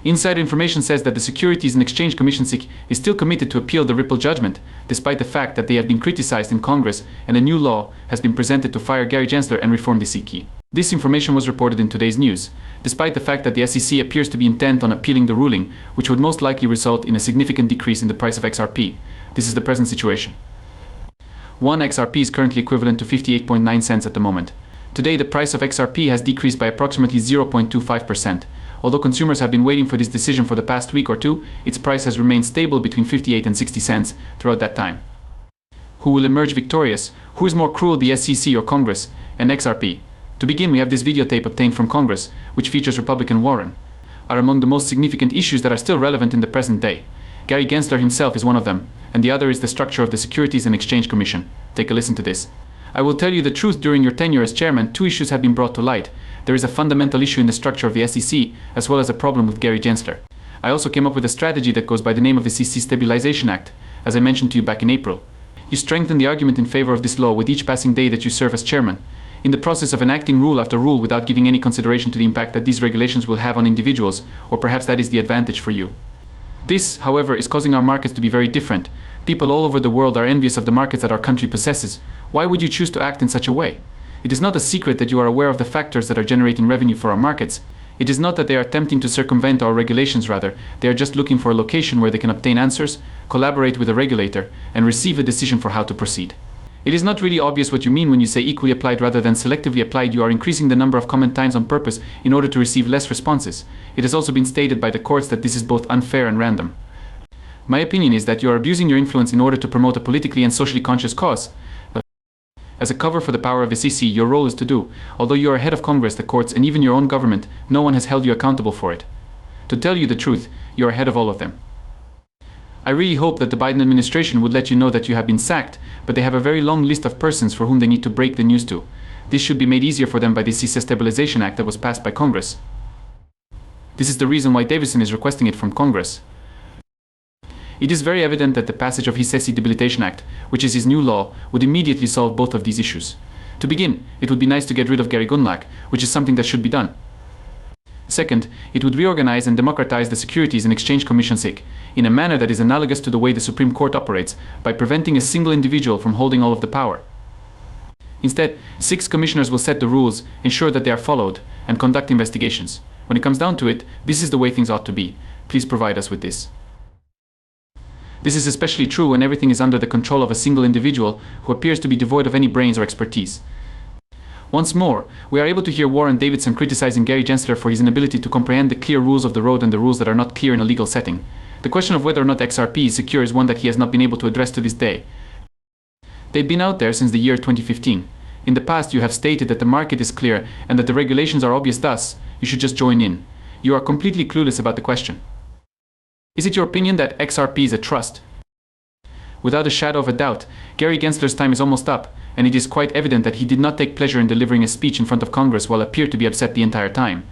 Inside information says that the Securities and Exchange Commission (SEC) is still committed to appeal the Ripple judgment, despite the fact that they have been criticized in Congress and a new law has been presented to fire Gary Gensler and reform the SEC. This information was reported in today's news, despite the fact that the SEC appears to be intent on appealing the ruling, which would most likely result in a significant decrease in the price of XRP. This is the present situation. 1 XRP is currently equivalent to 58.9 cents at the moment. Today the price of XRP has decreased by approximately 0.25%. Although consumers have been waiting for this decision for the past week or two, its price has remained stable between 58 and 60 cents throughout that time. Who will emerge victorious? Who is more cruel, the SEC or Congress and XRP? To begin, we have this videotape obtained from Congress, which features Republican Warren, are among the most significant issues that are still relevant in the present day. Gary Gensler himself is one of them, and the other is the structure of the Securities and Exchange Commission. Take a listen to this. I will tell you the truth, during your tenure as chairman, 2 issues have been brought to light. There is a fundamental issue in the structure of the SEC, as well as a problem with Gary Gensler. I also came up with a strategy that goes by the name of the SEC Stabilization Act, as I mentioned to you back in April. You strengthen the argument in favor of this law with each passing day that you serve as chairman, in the process of enacting rule after rule without giving any consideration to the impact that these regulations will have on individuals, or perhaps that is the advantage for you. This, however, is causing our markets to be very different. People all over the world are envious of the markets that our country possesses. Why would you choose to act in such a way? It is not a secret that you are aware of the factors that are generating revenue for our markets. It is not that they are attempting to circumvent our regulations, rather, they are just looking for a location where they can obtain answers, collaborate with a regulator, and receive a decision for how to proceed. It is not really obvious what you mean when you say equally applied rather than selectively applied. You are increasing the number of comment times on purpose in order to receive less responses. It has also been stated by the courts that this is both unfair and random. My opinion is that you are abusing your influence in order to promote a politically and socially conscious cause. As a cover for the power of the SEC, your role is to do. Although you are head of Congress, the courts, and even your own government, no one has held you accountable for it. To tell you the truth, you are ahead of all of them. I really hope that the Biden administration would let you know that you have been sacked, but they have a very long list of persons for whom they need to break the news to. This should be made easier for them by the SEC Stabilization Act that was passed by Congress. This is the reason why Davidson is requesting it from Congress. It is very evident that the passage of his SEC Debilitation Act, which is his new law, would immediately solve both of these issues. To begin, it would be nice to get rid of Gary Gensler, which is something that should be done. Second, it would reorganize and democratize the Securities and Exchange Commission (SEC) in a manner that is analogous to the way the Supreme Court operates, by preventing a single individual from holding all of the power. Instead, 6 commissioners will set the rules, ensure that they are followed, and conduct investigations. When it comes down to it, this is the way things ought to be. Please provide us with this. This is especially true when everything is under the control of a single individual who appears to be devoid of any brains or expertise. Once more, we are able to hear Warren Davidson criticizing Gary Gensler for his inability to comprehend the clear rules of the road and the rules that are not clear in a legal setting. The question of whether or not XRP is secure is one that he has not been able to address to this day. They've been out there since the year 2015. In the past, you have stated that the market is clear and that the regulations are obvious, thus, you should just join in. You are completely clueless about the question. Is it your opinion that XRP is a trust? Without a shadow of a doubt, Gary Gensler's time is almost up, and it is quite evident that he did not take pleasure in delivering a speech in front of Congress while appeared to be upset the entire time.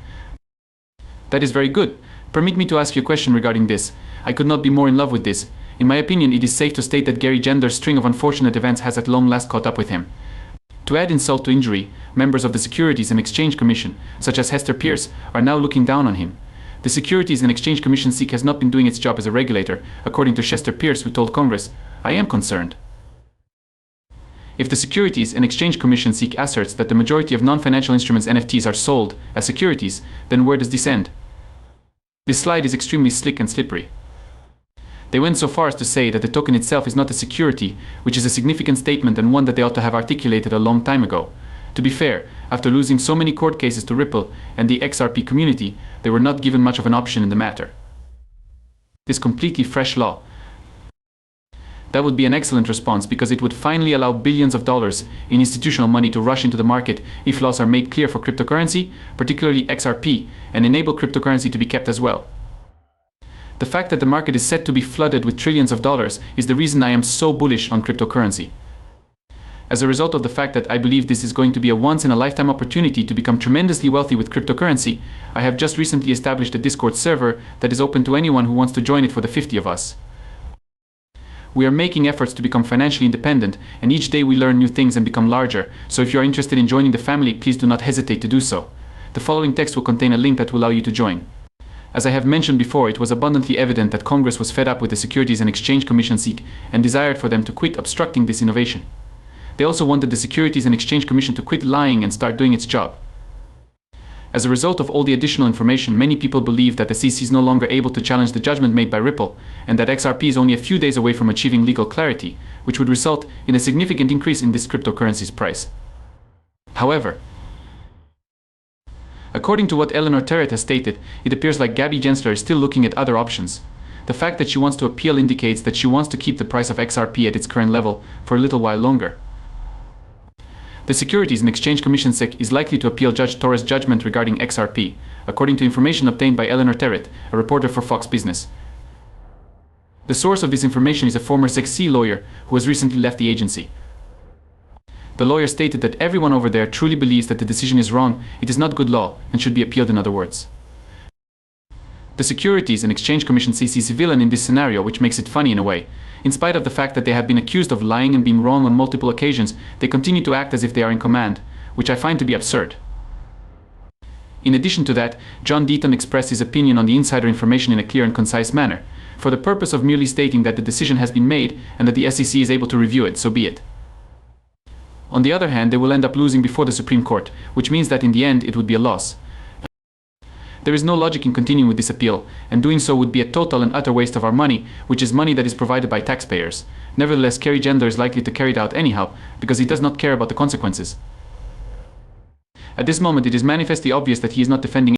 That is very good. Permit me to ask you a question regarding this. I could not be more in love with this. In my opinion, it is safe to state that Gary Gensler's string of unfortunate events has at long last caught up with him. To add insult to injury, members of the Securities and Exchange Commission, such as Hester Pierce, are now looking down on him. The Securities and Exchange Commission (SEC) has not been doing its job as a regulator, according to Hester Pierce, who told Congress, "I am concerned." If the Securities and Exchange Commission (SEC) asserts that the majority of non-financial instruments (NFTs) are sold as securities, then where does this end? This slide is extremely slick and slippery. They went so far as to say that the token itself is not a security, which is a significant statement and one that they ought to have articulated a long time ago. To be fair, after losing so many court cases to Ripple and the XRP community, they were not given much of an option in the matter. This completely fresh law, that would be an excellent response, because it would finally allow billions of dollars in institutional money to rush into the market if laws are made clear for cryptocurrency, particularly XRP, and enable cryptocurrency to be kept as well. The fact that the market is set to be flooded with trillions of dollars is the reason I am so bullish on cryptocurrency. As a result of the fact that I believe this is going to be a once-in-a-lifetime opportunity to become tremendously wealthy with cryptocurrency, I have just recently established a Discord server that is open to anyone who wants to join it for the 50 of us. We are making efforts to become financially independent, and each day we learn new things and become larger, so if you are interested in joining the family, please do not hesitate to do so. The following text will contain a link that will allow you to join. As I have mentioned before, it was abundantly evident that Congress was fed up with the Securities and Exchange Commission SEC and desired for them to quit obstructing this innovation. They also wanted the Securities and Exchange Commission to quit lying and start doing its job. As a result of all the additional information, many people believe that the SEC is no longer able to challenge the judgment made by Ripple, and that XRP is only a few days away from achieving legal clarity, which would result in a significant increase in this cryptocurrency's price. However, according to what Eleanor Terrett has stated, it appears like Gabby Gensler is still looking at other options. The fact that she wants to appeal indicates that she wants to keep the price of XRP at its current level for a little while longer. The Securities and Exchange Commission SEC is likely to appeal Judge Torres' judgment regarding XRP, according to information obtained by Eleanor Terrett, a reporter for Fox Business. The source of this information is a former SEC lawyer who has recently left the agency. The lawyer stated that everyone over there truly believes that the decision is wrong, it is not good law, and should be appealed, in other words. The Securities and Exchange Commission sees a villain in this scenario, which makes it funny in a way. In spite of the fact that they have been accused of lying and being wrong on multiple occasions, they continue to act as if they are in command, which I find to be absurd. In addition to that, John Deaton expressed his opinion on the insider information in a clear and concise manner, for the purpose of merely stating that the decision has been made and that the SEC is able to review it, so be it. On the other hand, they will end up losing before the Supreme Court, which means that in the end it would be a loss. There is no logic in continuing with this appeal, and doing so would be a total and utter waste of our money, which is money that is provided by taxpayers. Nevertheless, Gary Gensler is likely to carry it out anyhow, because he does not care about the consequences. At this moment, it is manifestly obvious that he is not defending